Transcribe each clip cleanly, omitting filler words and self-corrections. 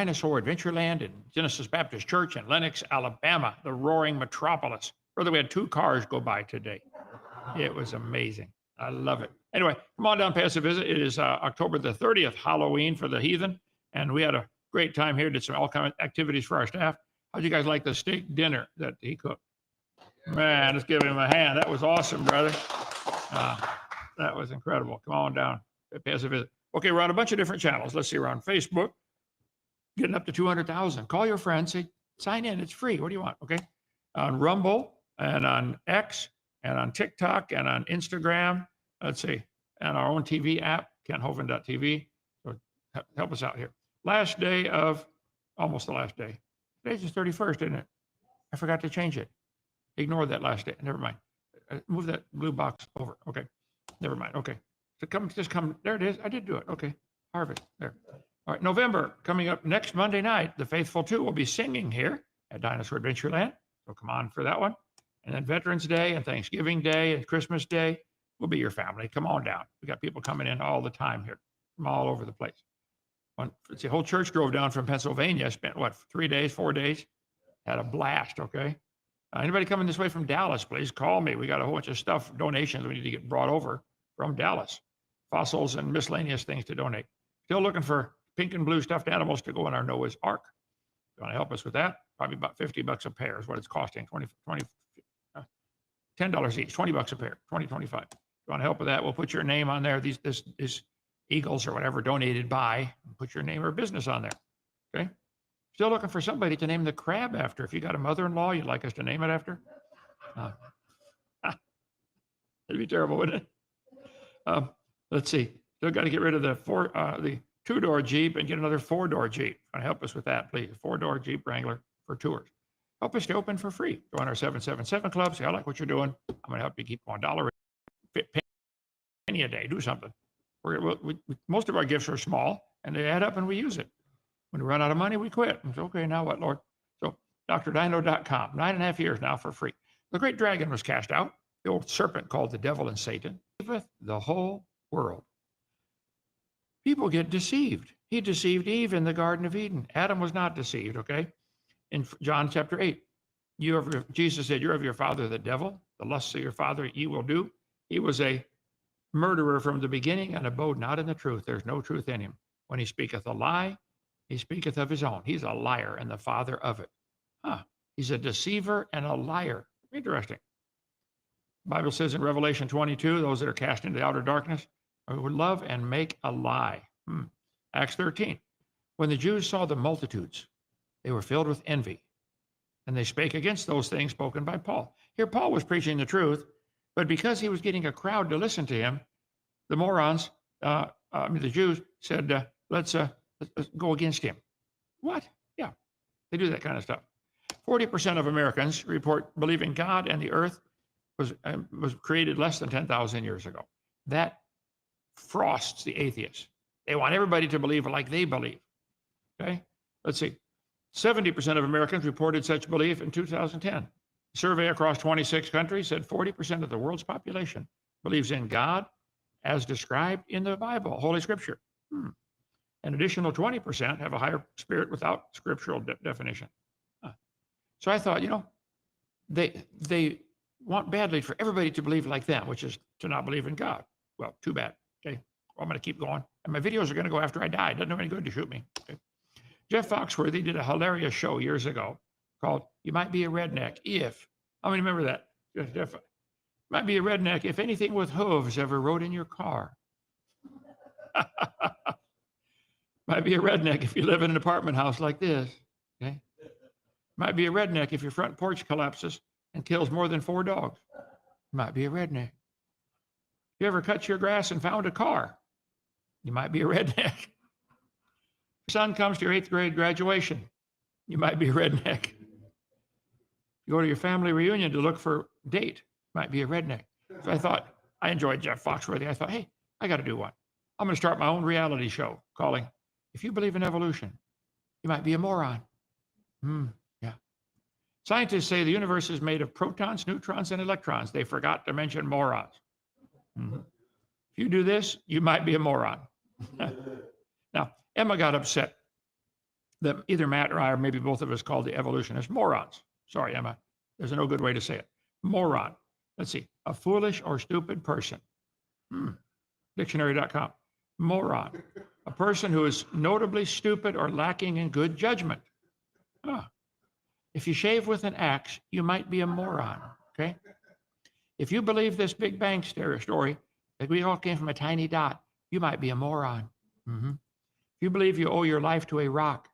Dinosaur Adventureland and Genesis Baptist Church in Lenox, Alabama, the roaring metropolis. Brother, we had 2 cars go by today. It was amazing. I love it. Anyway, come on down, pay us a visit. It is October the 30th, Halloween for the heathen. And we had a great time here, did some all kind of activities for our staff. How'd you guys like the steak dinner that he cooked? Man, let's give him a hand. That was awesome, brother. That was incredible. Come on down, pay us a visit. Okay, we're on a bunch of different channels. Let's see, we're on Facebook, getting up to 200,000. Call your friends, say, sign in, it's free. What do you want? Okay. On Rumble and on X and on TikTok and on Instagram. Let's see, and our own TV app, KentHovind.tv. So help us out here. Last day of, almost the last day. Today's the 31st, isn't it? I forgot to change it. Ignore that last day. Never mind. Move that blue box over. Okay. Never mind. Okay. So just come. There it is. I did do it. Okay. Harvest. There. All right. November, coming up next Monday night, the Faithful 2 will be singing here at Dinosaur Adventureland. So come on for that one. And then Veterans Day and Thanksgiving Day and Christmas Day will be your family. Come on down. We got people coming in all the time here from all over the place. The whole church drove down from Pennsylvania, spent what, 3 days, 4 days? Had a blast, okay? Anybody coming this way from Dallas, please call me. We got a whole bunch of stuff, donations we need to get brought over from Dallas. Fossils and miscellaneous things to donate. Still looking for pink and blue stuffed animals to go in our Noah's Ark. You want to help us with that? Probably about $50 a pair is what it's costing. $10 each, $20 a pair, 25. If you want to help with that, we'll put your name on there. This Eagles or whatever donated by, put your name or business on there. Okay. Still looking for somebody to name the crab after. If you got a mother-in-law you'd like us to name it after. That'd be terrible, wouldn't it? Let's see. Still got to get rid of the 2-door Jeep and get another 4-door Jeep. Want to help us with that, please? 4-door Jeep Wrangler for tours. Help us to open for free. Join our 777 club. Say, I like what you're doing. I'm going to help you keep $1 penny a day. Do something. Most of our gifts are small, and they add up, and we use it. When we run out of money, we quit. It's okay, now what, Lord? So, drdino.com, 9.5 years now for free. The great dragon was cast out, the old serpent called the devil and Satan, the whole world. People get deceived. He deceived Eve in the Garden of Eden. Adam was not deceived, okay? In John chapter 8, Jesus said, you're of your father, the devil. The lusts of your father ye will do. He was a murderer from the beginning and abode not in the truth. There's no truth in him. When he speaketh a lie, he speaketh of his own. He's a liar and the father of it. He's a deceiver and a liar. Interesting. The Bible says in Revelation 22, those that are cast into the outer darkness would love and make a lie. Acts 13, when the Jews saw the multitudes, they were filled with envy, and they spake against those things spoken by Paul. Here Paul was preaching the truth, but because he was getting a crowd to listen to him, the morons, the Jews said, let's go against him. What? Yeah, they do that kind of stuff. 40% of Americans report believing God and the earth was created less than 10,000 years ago. That frosts the atheists. They want everybody to believe like they believe. Okay, let's see. 70% of Americans reported such belief in 2010. A survey across 26 countries said 40% of the world's population believes in God as described in the Bible, Holy Scripture. An additional 20% have a higher spirit without scriptural definition. So I thought, they want badly for everybody to believe like them, which is to not believe in God. Well, too bad. Okay, well, I'm going to keep going. And my videos are going to go after I die. It doesn't do any good to shoot me. Okay. Jeff Foxworthy did a hilarious show years ago called You Might Be a Redneck If. How many remember that? Jeff, might be a redneck if anything with hooves ever rode in your car. Might be a redneck if you live in an apartment house like this. Okay. Might be a redneck if your front porch collapses and kills more than 4 dogs. Might be a redneck. You ever cut your grass and found a car? You might be a redneck. Your son comes to your 8th grade graduation. You might be a redneck. You go to your family reunion to look for a date. Might be a redneck. So I thought, I enjoyed Jeff Foxworthy. I thought, hey, I got to do one. I'm going to start my own reality show calling, If You Believe in Evolution, You Might Be a Moron. Yeah. Scientists say the universe is made of protons, neutrons, and electrons. They forgot to mention morons. If you do this, you might be a moron. Now, Emma got upset that either Matt or I, or maybe both of us, called the evolutionists morons. Sorry, Emma. There's no good way to say it. Moron. Let's see. A foolish or stupid person. Dictionary.com. Moron. A person who is notably stupid or lacking in good judgment. If you shave with an axe, you might be a moron. Okay. If you believe this Big Bang story, that we all came from a tiny dot, you might be a moron. If you believe you owe your life to a rock,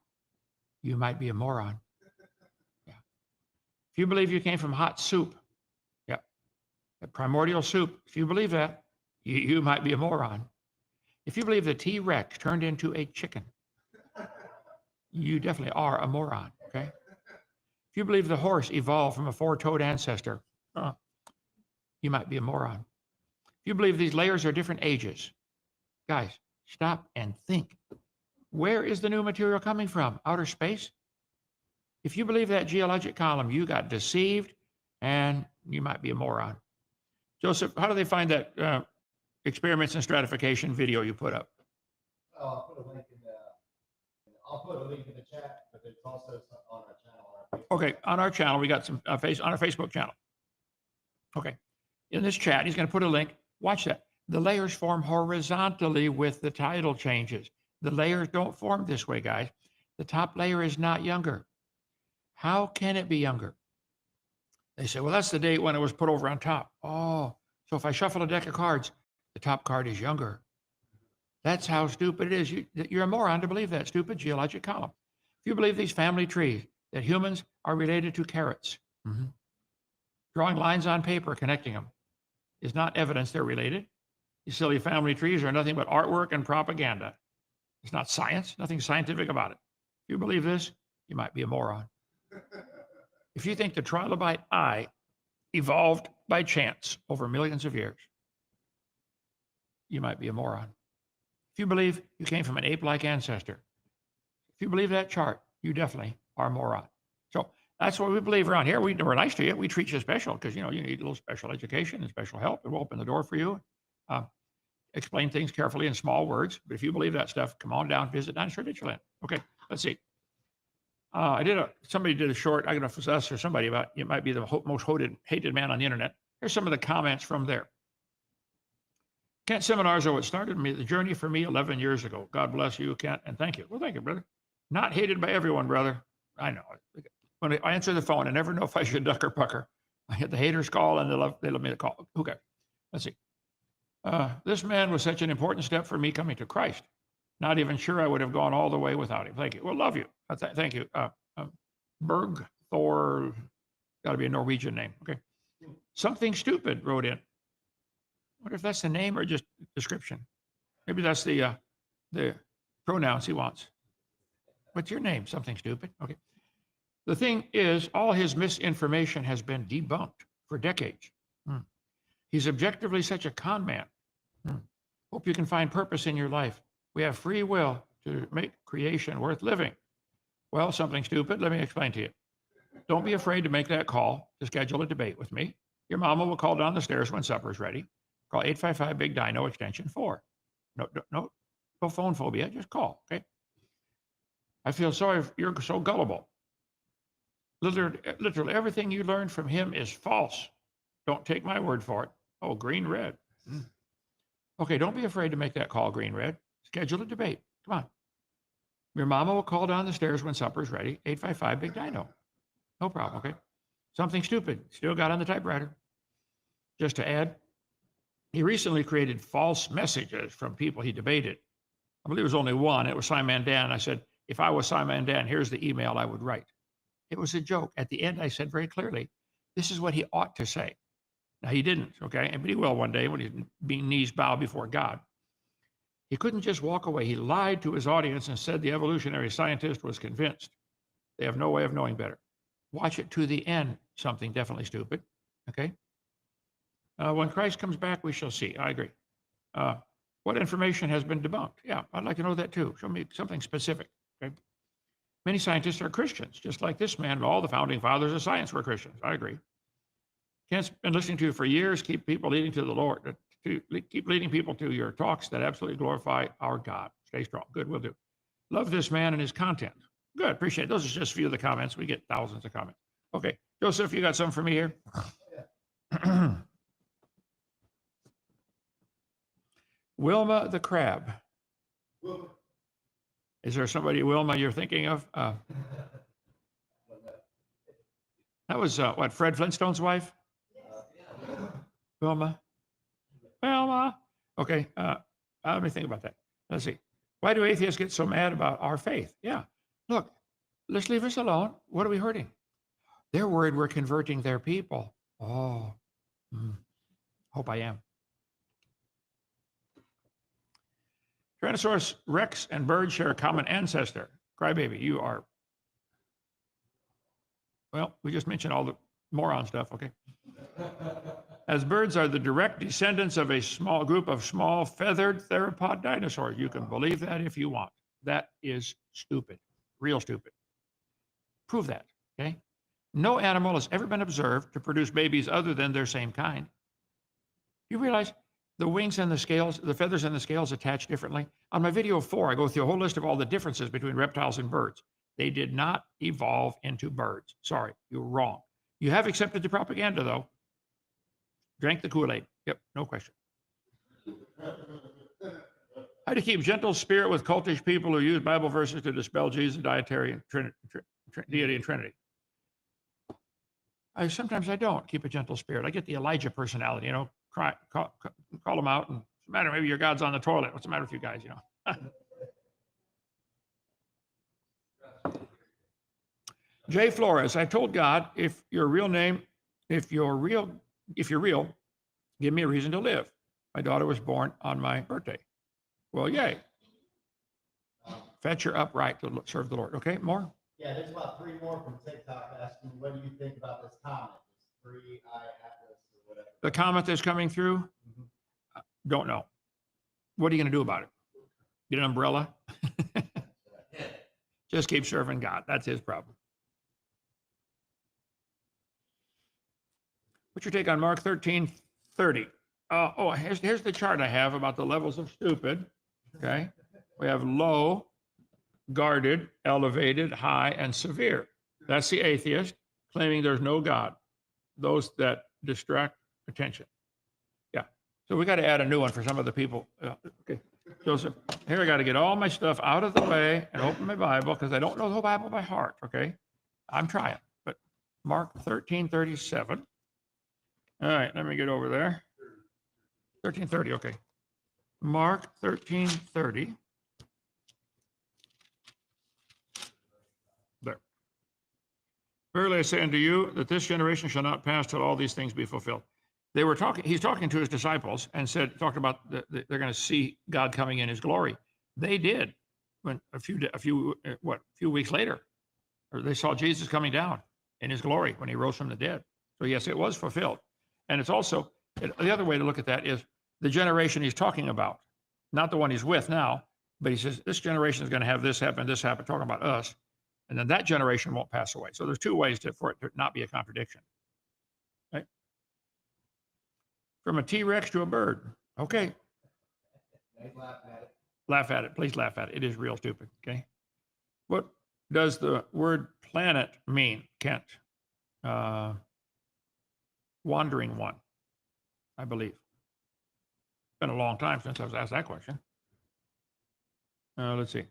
you might be a moron. Yeah. If you believe you came from hot soup, yeah, a primordial soup, if you believe that, you might be a moron. If you believe the T-Rex turned into a chicken, you definitely are a moron, okay? If you believe the horse evolved from a four-toed ancestor, you might be a moron. If you believe these layers are different ages, guys, stop and think. Where is the new material coming from? Outer space? If you believe that geologic column, you got deceived and you might be a moron. Joseph, how do they find that experiments in stratification video you put up? I'll put a link in the chat, but it's also on our channel. Okay, on our channel, we got some on our Facebook channel. Okay, in this chat, he's going to put a link. Watch that. The layers form horizontally with the tidal changes. The layers don't form this way, guys. The top layer is not younger. How can it be younger? They say, well, that's the date when it was put over on top. Oh, so if I shuffle a deck of cards, the top card is younger. That's how stupid it is. You're a moron to believe that stupid geologic column. If you believe these family trees, that humans are related to carrots, drawing lines on paper connecting them is not evidence they're related. These silly family trees are nothing but artwork and propaganda. It's not science, nothing scientific about it. If you believe this, you might be a moron. If you think the trilobite eye evolved by chance over millions of years, you might be a moron. If you believe you came from an ape-like ancestor, if you believe that chart, you definitely are a moron. So that's what we believe around here. We're nice to you. We treat you special because, you need a little special education and special help. And we'll open the door for you. Explain things carefully in small words. But if you believe that stuff, come on down, visit Dinosaur Ditchland. Okay, let's see. Somebody did a short, I don't know if it was us or somebody, about it might be the most hated man on the internet. Here's some of the comments from there. Kent seminars are what started the journey for me 11 years ago. God bless you, Kent, and thank you. Well, thank you, brother. Not hated by everyone, brother. I know. When I answer the phone, I never know if I should duck or pucker. I hit the haters call, and they let me call. Okay, let's see. This man was such an important step for me coming to Christ. Not even sure I would have gone all the way without him. Thank you. Well, love you. Thank you. Berg Thor, got to be a Norwegian name. Okay. Something Stupid wrote in. I wonder if that's the name or just description. Maybe that's the pronouns he wants. What's your name? Something Stupid. Okay. The thing is, all his misinformation has been debunked for decades. He's objectively such a con man. Hope you can find purpose in your life. We have free will to make creation worth living. Well, Something Stupid, let me explain to you. Don't be afraid to make that call to schedule a debate with me. Your mama will call down the stairs when supper's ready. Call 855-BIG-DINO, extension 4. No phone phobia, just call, okay? I feel sorry you're so gullible. Literally everything you learned from him is false. Don't take my word for it. Oh, green, red. Okay, don't be afraid to make that call, green, red. Schedule a debate. Come on. Your mama will call down the stairs when supper's ready. 855-BIG-DINO. No problem, okay? Something Stupid. Still got on the typewriter. Just to add, he recently created false messages from people he debated. I believe it was only one. It was Simon Dan. I said, if I was Simon Dan, here's the email I would write. It was a joke. At the end, I said very clearly, this is what he ought to say. Now, he didn't, okay? But he will one day when his knees bow before God. He couldn't just walk away. He lied to his audience and said the evolutionary scientist was convinced. They have no way of knowing better. Watch it to the end. Something definitely stupid, okay? When Christ comes back, we shall see. I agree. What information has been debunked? Yeah, I'd like to know that too. Show me something specific, okay? Many scientists are Christians, just like this man. All the founding fathers of science were Christians. I agree. Kent's been listening to you for years. Keep people leading to the Lord. Keep leading people to your talks that absolutely glorify our God. Stay strong. Good, will do. Love this man and his content. Good. Appreciate it. Those are just a few of the comments. We get thousands of comments. Okay. Joseph, you got something for me here? Wilma the crab. Is there somebody, Wilma, you're thinking of? That was what, Fred Flintstone's wife? Wilma? Wilma? Okay. Let me think about that. Let's see. Why do atheists get so mad about our faith? Yeah. Look, let's leave us alone. What are we hurting? They're worried we're converting their people. Oh, hope I am. Tyrannosaurus Rex and birds share a common ancestor. Crybaby, you are. Well, we just mentioned all the moron stuff, okay? As birds are the direct descendants of a small group of small feathered theropod dinosaurs. You can believe that if you want. That is stupid, real stupid. Prove that, okay? No animal has ever been observed to produce babies other than their same kind. You realize the wings and the scales, the feathers and the scales attach differently? On my video 4, I go through a whole list of all the differences between reptiles and birds. They did not evolve into birds. Sorry, you're wrong. You have accepted the propaganda, though. Drank the Kool-Aid. Yep, no question. How to keep gentle spirit with cultish people who use Bible verses to dispel Jesus' dietary and deity and Trinity. Sometimes I don't keep a gentle spirit. I get the Elijah personality, you know, call them out. And what's the matter? Maybe your God's on the toilet. What's the matter with you guys, you know? Jay Flores, I told God, if you're real, give me a reason to live. My daughter was born on my birthday. Well, yay. Fetch her upright to serve the Lord. Okay, more? Yeah, there's about 3 more from TikTok asking, what do you think about this comet? This 3-eye atlas or whatever. The comet that's coming through? Don't know. What are you going to do about it? Get an umbrella? Just keep serving God. That's his problem. What's your take on Mark 13:30? Here's the chart I have about the levels of stupid. Okay. We have low, guarded, elevated, high, and severe. That's the atheist claiming there's no God. Those that distract attention. Yeah. So we got to add a new one for some of the people. Okay. Joseph, here I got to get all my stuff out of the way and open my Bible because I don't know the whole Bible by heart. Okay. I'm trying. But Mark 13:37. All right. Let me get over there. 13:30. Okay. Mark 13:30. There. Verily I say unto you that this generation shall not pass till all these things be fulfilled. They were talking, he's talking to his disciples and talked about they're going to see God coming in his glory. They did when a few weeks later, or they saw Jesus coming down in his glory when he rose from the dead. So yes, it was fulfilled. And it's also, the other way to look at that is the generation he's talking about, not the one he's with now, but he says, this generation is going to have this happen, talking about us. And then that generation won't pass away. So there's 2 ways for it to not be a contradiction. Right? From a T-Rex to a bird. Okay. Laugh at it. Please laugh at it. It is real stupid. Okay. What does the word planet mean, Kent? Wandering one, I believe. It's been a long time since I was asked that question. Let's see.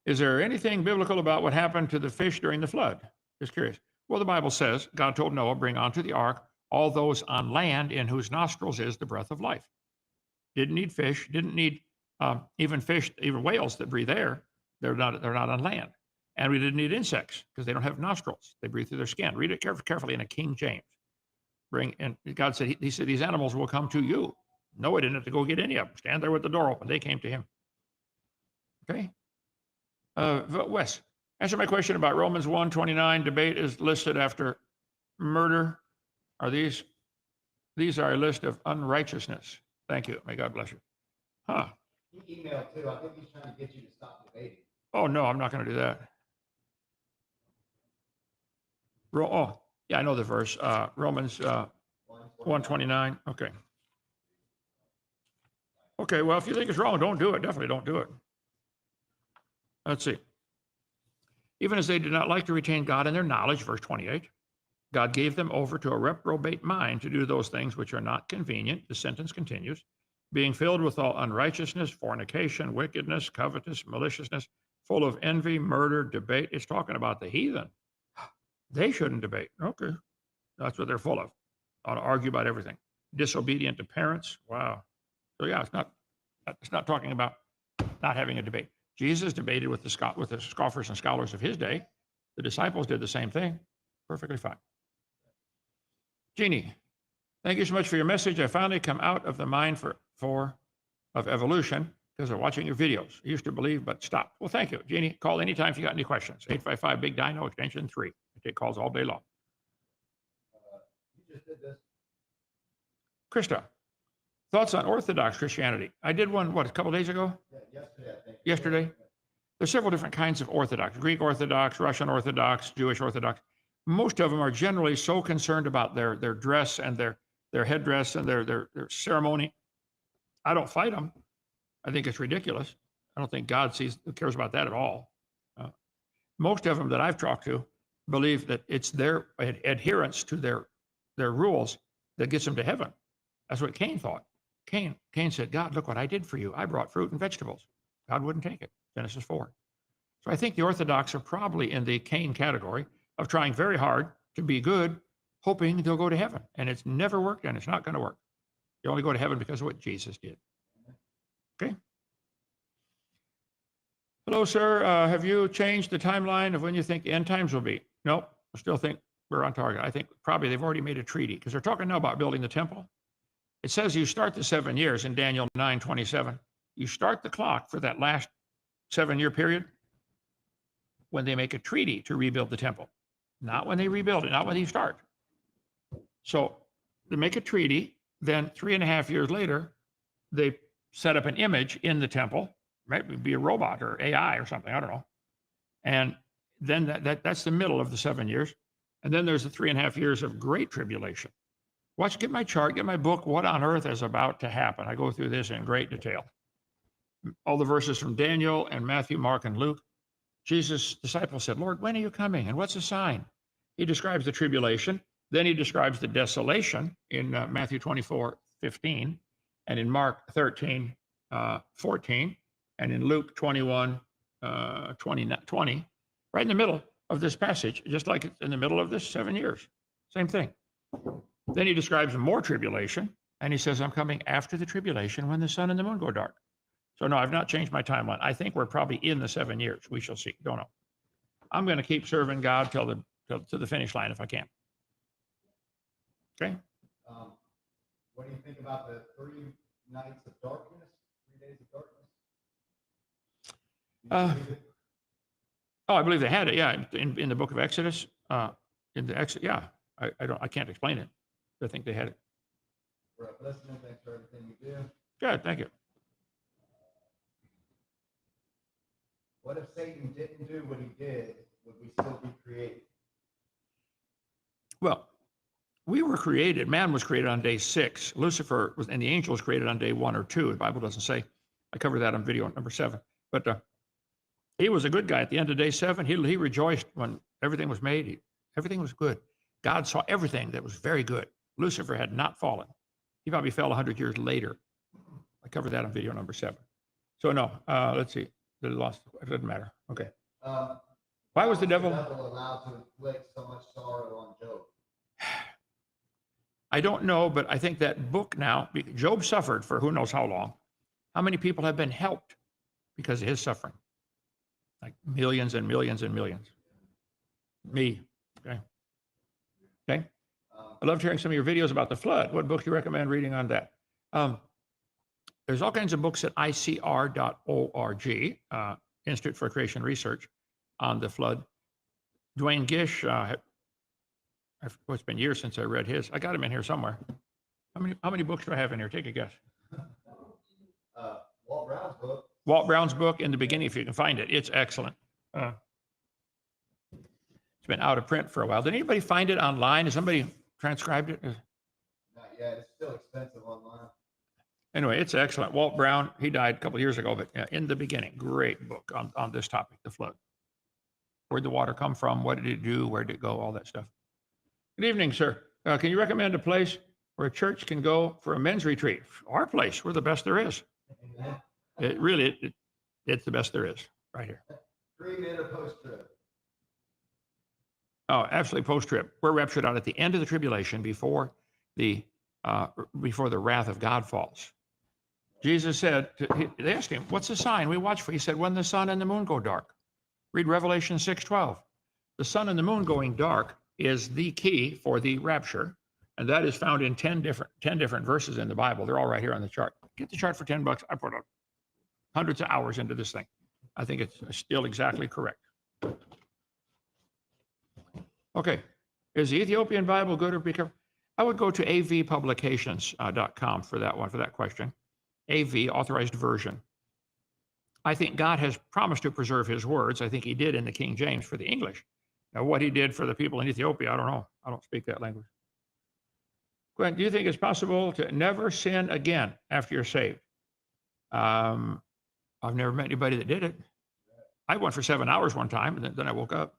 Is there anything biblical about what happened to the fish during the flood? Just curious. Well, the Bible says God told Noah, bring onto the ark all those on land in whose nostrils is the breath of life. Didn't need fish, didn't need even fish, even whales that breathe air. They're not on land. And we didn't need insects because they don't have nostrils. They breathe through their skin. Read it carefully in a King James. And God said, he said, these animals will come to you. Noah didn't have to go get any of them. Stand there with the door open. They came to him. Okay. Wes, answer my question about Romans 1:29. Debate is listed after murder. Are these are a list of unrighteousness? Thank you. May God bless you. Huh. He emailed too. I think he's trying to get you to stop debating. Oh, no, I'm not going to do that. Yeah, I know the verse. Romans 1:29. Okay. Okay, well, if you think it's wrong, don't do it. Definitely don't do it. Let's see. Even as they did not like to retain God in their knowledge, verse 28, God gave them over to a reprobate mind to do those things which are not convenient. The sentence continues, being filled with all unrighteousness, fornication, wickedness, covetous, maliciousness, full of envy, murder, debate. It's talking about the heathen. They shouldn't debate. Okay. That's what they're full of. Ought to argue about everything. Disobedient to parents. Wow. So yeah, it's not talking about not having a debate. Jesus debated with the scoffers and scholars of his day. The disciples did the same thing. Perfectly fine. Jeannie, thank you so much for your message. I finally come out of the mind of evolution because of watching your videos. I used to believe, but stopped. Well, thank you. Jeannie, call anytime if you got any questions. 855 Big Dino, extension 3. I take calls all day long. You just did this. Krista, thoughts on Orthodox Christianity? I did one, a couple days ago? Yeah, yesterday, I think. Yesterday? There's several different kinds of Orthodox, Greek Orthodox, Russian Orthodox, Jewish Orthodox. Most of them are generally so concerned about their dress and their headdress and their ceremony. I don't fight them. I think it's ridiculous. I don't think God cares about that at all. Most of them that I've talked to believe that it's their adherence to their rules that gets them to heaven. That's what Cain thought. Cain said, God, look what I did for you. I brought fruit and vegetables. God wouldn't take it. Genesis 4. So I think the Orthodox are probably in the Cain category of trying very hard to be good, hoping they'll go to heaven. And it's never worked and it's not going to work. You only go to heaven because of what Jesus did. Okay. Hello, sir. Have you changed the timeline of when you think the end times will be? Nope. I still think we're on target. I think probably they've already made a treaty because they're talking now about building the temple. It says you start the 7 years in Daniel 9:27. You start the clock for that last 7-year period when they make a treaty to rebuild the temple, not when they rebuild it, not when they start. So they make a treaty, then 3.5 years later, they set up an image in the temple, right? It would be a robot or AI or something, I don't know. And then that's the middle of the 7 years. And then there's the 3.5 years of great tribulation. Get my chart, get my book, What on Earth is About to Happen. I go through this in great detail. All the verses from Daniel and Matthew, Mark, and Luke. Jesus' disciples said, Lord, when are you coming? And what's the sign? He describes the tribulation. Then he describes the desolation in Matthew 24:15, and in Mark 13:14, and in Luke 21:20, right in the middle of this passage, just like it's in the middle of this 7 years. Same thing. Then he describes more tribulation, and he says, I'm coming after the tribulation when the sun and the moon go dark. So no, I've not changed my timeline. I think we're probably in the 7 years. We shall see. Don't know. I'm going to keep serving God till to the finish line if I can. Okay. What do you think about the 3 nights of darkness, 3 days of darkness? I believe they had it. Yeah, in the book of Exodus. Yeah. I can't explain it. I think they had it. We're listening. Thanks for everything you do. Good. Thank you. What if Satan didn't do what he did? Would we still be created? Well, we were created. Man was created on day 6. Lucifer and the angel was created on day 1 or 2. The Bible doesn't say. I covered that on video number 7. But he was a good guy. At the end of day 7, he rejoiced when everything was made. Everything was good. God saw everything that was very good. Lucifer had not fallen. He probably fell 100 years later. I covered that on video number 7. So no, let's see. They lost. It doesn't matter. Okay. Why was the devil allowed to inflict so much sorrow on Job? I don't know, but I think that book now, Job suffered for who knows how long. How many people have been helped because of his suffering? Like millions and millions and millions. Me. Okay. Okay. I loved hearing some of your videos about the flood. What book do you recommend reading on that? There's all kinds of books at icr.org, Institute for Creation Research, on the flood. Dwayne Gish, it's been years since I read his. I got him in here somewhere. How many books do I have in here? Take a guess. Walt Brown's book. Walt Brown's book, In the Beginning, if you can find it. It's excellent. It's been out of print for a while. Did anybody find it online? Has somebody transcribed it? Not yet. It's still expensive online. Anyway, it's excellent. Walt Brown, he died a couple of years ago, but In the Beginning, great book on this topic, the flood. Where'd the water come from? What did it do? Where did it go? All that stuff. Good evening, sir. Can you recommend a place where a church can go for a men's retreat? Our place. We're the best there is. It's the best there is right here. Pre-mid or post-trib? Oh, absolutely post-trib. We're raptured out at the end of the tribulation before the wrath of God falls. Jesus said, they asked him, what's the sign we watch for? He said, when the sun and the moon go dark. Read Revelation 6:12. The sun and the moon going dark is the key for the rapture. And that is found in 10 different verses in the Bible. They're all right here on the chart. Get the chart for $10. I put hundreds of hours into this thing. I think it's still exactly correct. Okay. Is the Ethiopian Bible good or be careful? I would go to avpublications.com for that one, for that question. AV, authorized version. I think God has promised to preserve his words. I think he did in the King James for the English. Now, what he did for the people in Ethiopia, I don't know. I don't speak that language. Gwen, do you think it's possible to never sin again after you're saved? I've never met anybody that did it. I went for 7 hours one time, and then I woke up.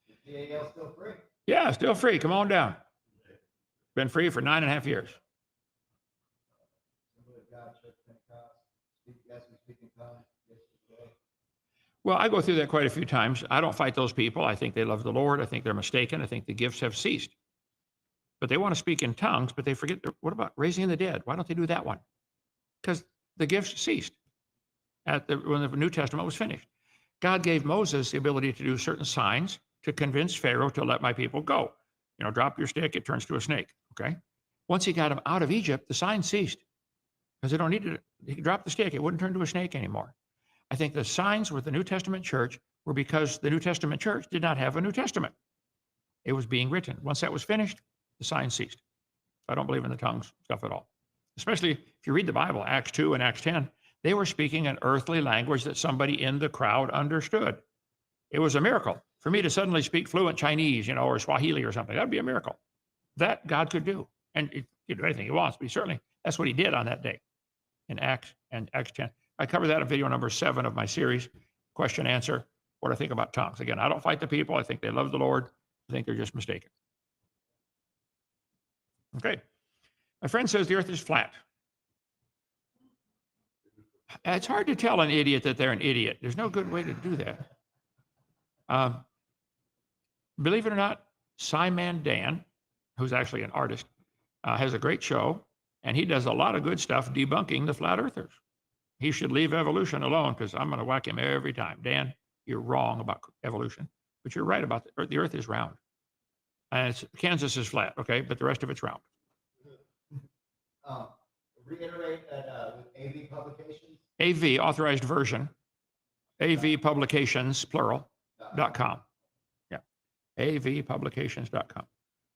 Is GAL still free? Yeah, still free. Come on down. Been free for 9.5 years. Well, I go through that quite a few times. I don't fight those people. I think they love the Lord. I think they're mistaken. I think the gifts have ceased. But they want to speak in tongues, but they forget, what about raising the dead? Why don't they do that one? Because the gifts ceased when the New Testament was finished. God gave Moses the ability to do certain signs to convince Pharaoh to let my people go. You know, drop your stick, it turns to a snake, okay? Once he got them out of Egypt, the signs ceased because they don't need it. He could drop the stick, it wouldn't turn to a snake anymore. I think the signs with the New Testament church were because the New Testament church did not have a New Testament. It was being written. Once that was finished, the signs ceased. I don't believe in the tongues stuff at all. Especially if you read the Bible, Acts 2 and Acts 10, they were speaking an earthly language that somebody in the crowd understood. It was a miracle for me to suddenly speak fluent Chinese, or Swahili or something. That'd be a miracle. That God could do. And he could do anything he wants, but certainly that's what he did on that day in Acts 10. I cover that in video number 7 of my series, question answer, what I think about tongues. Again, I don't fight the people. I think they love the Lord. I think they're just mistaken. Okay. My friend says the earth is flat. It's hard to tell an idiot that they're an idiot. There's no good way to do that. Believe it or not, Simon Dan, who's actually an artist, has a great show, and he does a lot of good stuff debunking the flat earthers. He should leave evolution alone because I'm going to whack him every time. Dan, you're wrong about evolution, but you're right about the earth is round. And Kansas is flat, okay, but the rest of it's round. Reiterate that with AV Publications? AV, authorized version, AV Publications, plural, .com. Yeah, avpublications.com.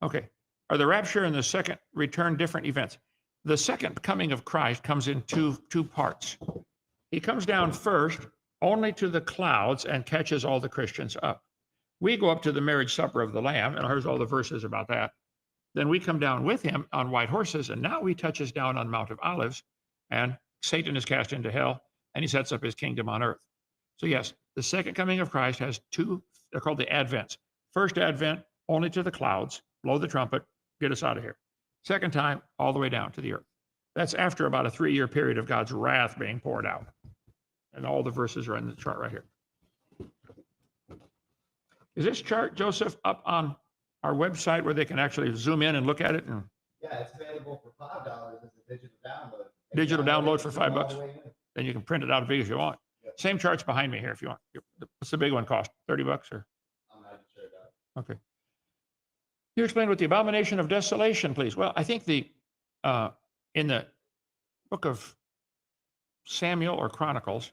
Okay. Are the rapture and the second return different events? The second coming of Christ comes in two parts. He comes down first only to the clouds and catches all the Christians up. We go up to the marriage supper of the Lamb, and here's all the verses about that. Then we come down with him on white horses, and now he touches down on Mount of Olives, and Satan is cast into hell, and he sets up his kingdom on earth. So yes, the second coming of Christ has two, they're called the Advents. First Advent, only to the clouds, blow the trumpet, get us out of here. Second time, all the way down to the earth. That's after about a 3-year period of God's wrath being poured out. And all the verses are in the chart right here. Is this chart, Joseph, up on our website where they can actually zoom in and look at it? And yeah, it's available for $5 as a digital download. Digital download for $5. Then you can print it out as big as you want. Yep. Same chart's behind me here if you want. What's the big one cost? $30 or? I'm not sure about it. Okay. You explain what the abomination of desolation, please. Well, I think in the book of Samuel or Chronicles,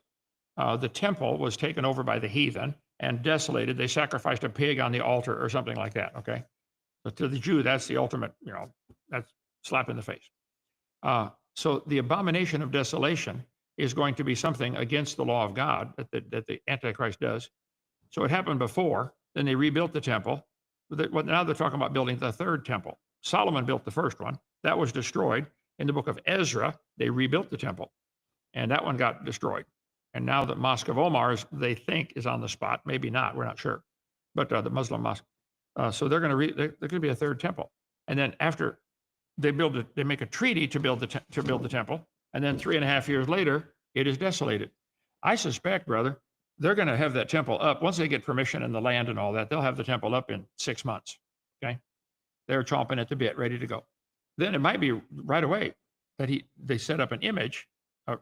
the temple was taken over by the heathen and desolated. They sacrificed a pig on the altar or something like that, okay? So to the Jew, that's the ultimate, that's slap in the face. So the abomination of desolation is going to be something against the law of God that the Antichrist does. So it happened before, then they rebuilt the temple. Now they're talking about building the third temple. Solomon built the first one. That was destroyed. In the book of Ezra, they rebuilt the temple, and that one got destroyed. And now the Mosque of Omar they think is on the spot. Maybe not. We're not sure. But the Muslim mosque. So they're going to there could be a third temple. And then after they build it, they make a treaty to build the temple. And then 3.5 years later, it is desolated. I suspect, brother, they're going to have that temple up once they get permission and the land and all that. They'll have the temple up in 6 months. Okay, they're chomping at the bit, ready to go. Then it might be right away that they set up an image, a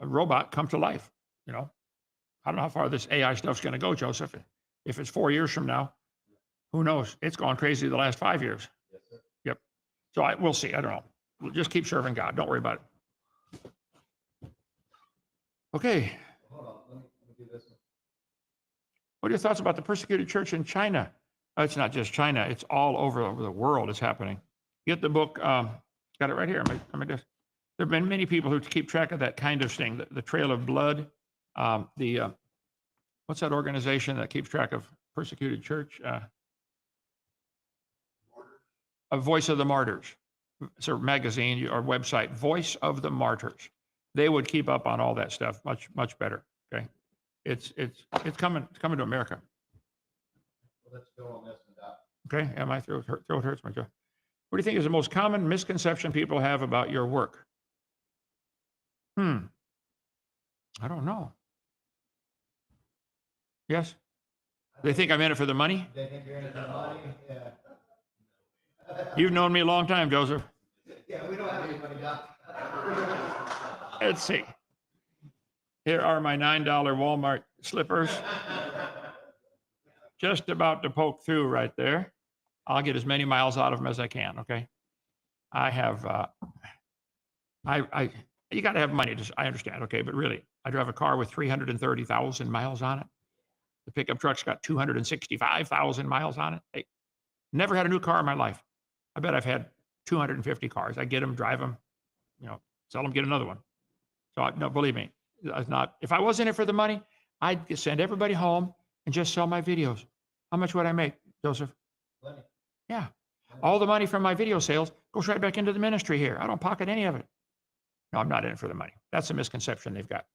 robot come to life. You know, I don't know how far this AI stuff's going to go, Joseph. If it's 4 years from now, who knows? It's gone crazy the last 5 years. Yes, sir. Yep. So we'll see. I don't know. We'll just keep serving God. Don't worry about it. Okay. Hold on, let me do this one. What are your thoughts about the persecuted church in China? It's not just China. It's all over the world is happening. Get the book. Got it right here. Let me just. There have been many people who keep track of that kind of thing. The Trail of Blood. What's that organization that keeps track of persecuted church? A Voice of the Martyrs. It's a magazine or website. Voice of the Martyrs. They would keep up on all that stuff much better. Okay, it's coming to America. Well, let's go on this one, Doc. Okay, yeah, my throat hurts, my jaw. What do you think is the most common misconception people have about your work? I don't know. Yes? They think I'm in it for the money? They think you're in it for the money? Yeah. You've known me a long time, Joseph. Yeah, we don't have any money, Doc. Let's see. Here are my $9 Walmart slippers. Just about to poke through right there. I'll get as many miles out of them as I can, okay? I have, you got to have money, I understand, okay? But really, I drive a car with 330,000 miles on it. The pickup truck's got 265,000 miles on it. Hey, never had a new car in my life. I bet I've had 250 cars. I get them, drive them, sell them, get another one. So no, believe me, it's not. If I was in it for the money, I'd send everybody home and just sell my videos. How much would I make, Joseph? Plenty. Yeah. All the money from my video sales goes right back into the ministry here. I don't pocket any of it. No, I'm not in it for the money. That's a misconception they've got.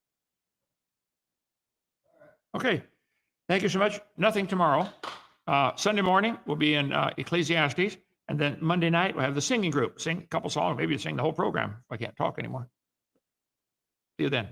Okay. Thank you so much. Nothing tomorrow. Sunday morning, we'll be in Ecclesiastes. And then Monday night, we'll have the singing group. Sing a couple songs. Maybe sing the whole program if I can't talk anymore. See you then.